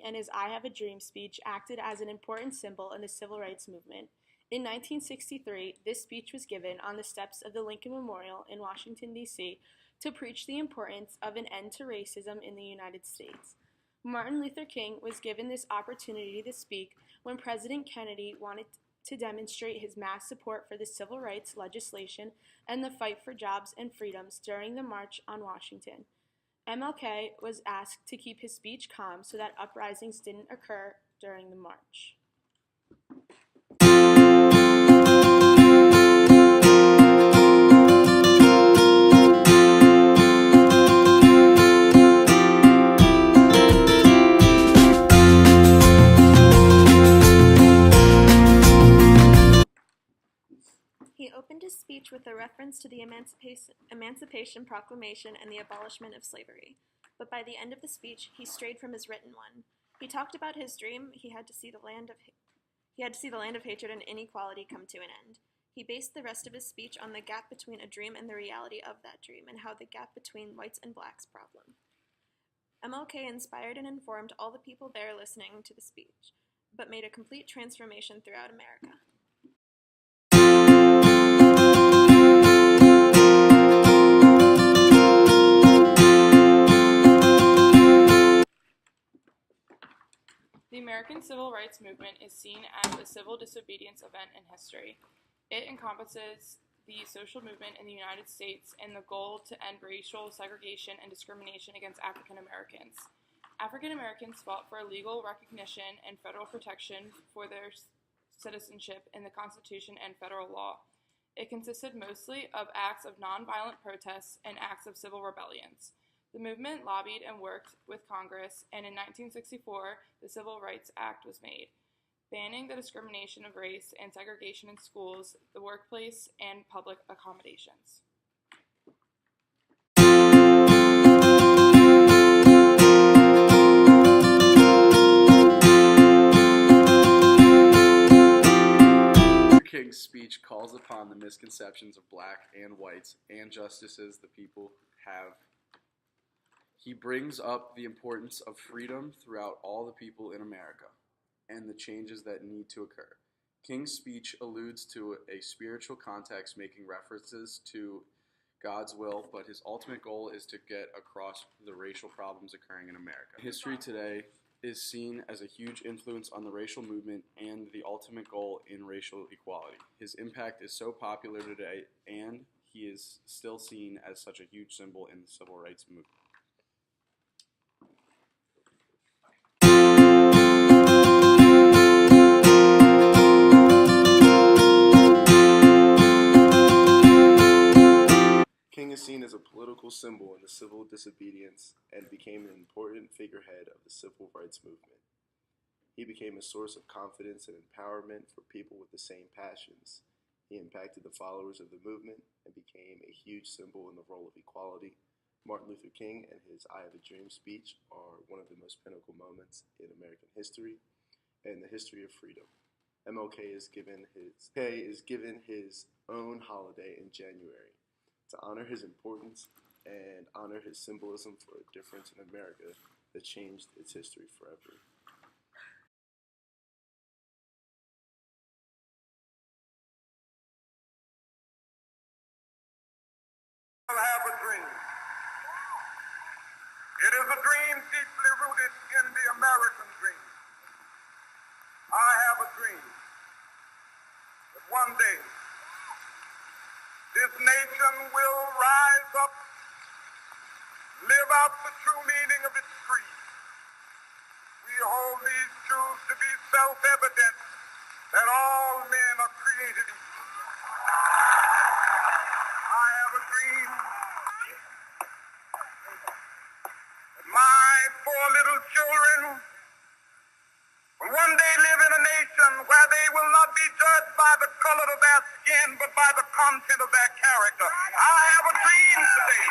King and his I Have a Dream speech acted as an important symbol in the civil rights movement. In 1963, this speech was given on the steps of the Lincoln Memorial in Washington, D.C., to preach the importance of an end to racism in the United States. Martin Luther King was given this opportunity to speak when President Kennedy wanted to demonstrate his mass support for the civil rights legislation and the fight for jobs and freedoms during the March on Washington. MLK was asked to keep his speech calm so that uprisings didn't occur during the march. He opened his speech with a reference to the Emancipation Proclamation and the abolishment of slavery. But by the end of the speech, he strayed from his written one. He talked about his dream. He had to see the land of hatred and inequality come to an end. He based the rest of his speech on the gap between a dream and the reality of that dream, and how the gap between whites and blacks problem. MLK inspired and informed all the people there listening to the speech, but made a complete transformation throughout America. The American Civil Rights Movement is seen as a civil disobedience event in history. It encompasses the social movement in the United States and the goal to end racial segregation and discrimination against African Americans. African Americans fought for legal recognition and federal protection for their citizenship in the Constitution and federal law. It consisted mostly of acts of nonviolent protests and acts of civil rebellions. The movement lobbied and worked with Congress, and in 1964, the Civil Rights Act was made, banning the discrimination of race and segregation in schools, the workplace, and public accommodations. King's speech calls upon the misconceptions of black and whites and justices the people have. He brings up the importance of freedom throughout all the people in America and the changes that need to occur. King's speech alludes to a spiritual context, making references to God's will, but his ultimate goal is to get across the racial problems occurring in America. History today is seen as a huge influence on the racial movement and the ultimate goal in racial equality. His impact is so popular today, and he is still seen as such a huge symbol in the civil rights movement. King is seen as a political symbol in the civil disobedience and became an important figurehead of the civil rights movement. He became a source of confidence and empowerment for people with the same passions. He impacted the followers of the movement and became a huge symbol in the role of equality. Martin Luther King and his I Have a Dream speech are one of the most pinnacle moments in American history and the history of freedom. MLK is given his own holiday in January to honor his importance and honor his symbolism for a difference in America that changed its history forever. I have a dream. It is a dream deeply rooted in the American dream. I have a dream that one day this nation will rise up, live out the true meaning of its creed. We hold these truths to be self-evident, that all men are created equal. I have a dream that my 4 little children will one day live in a nation where they will not be judged by the color of their skin, but by the content of their character. I have a dream today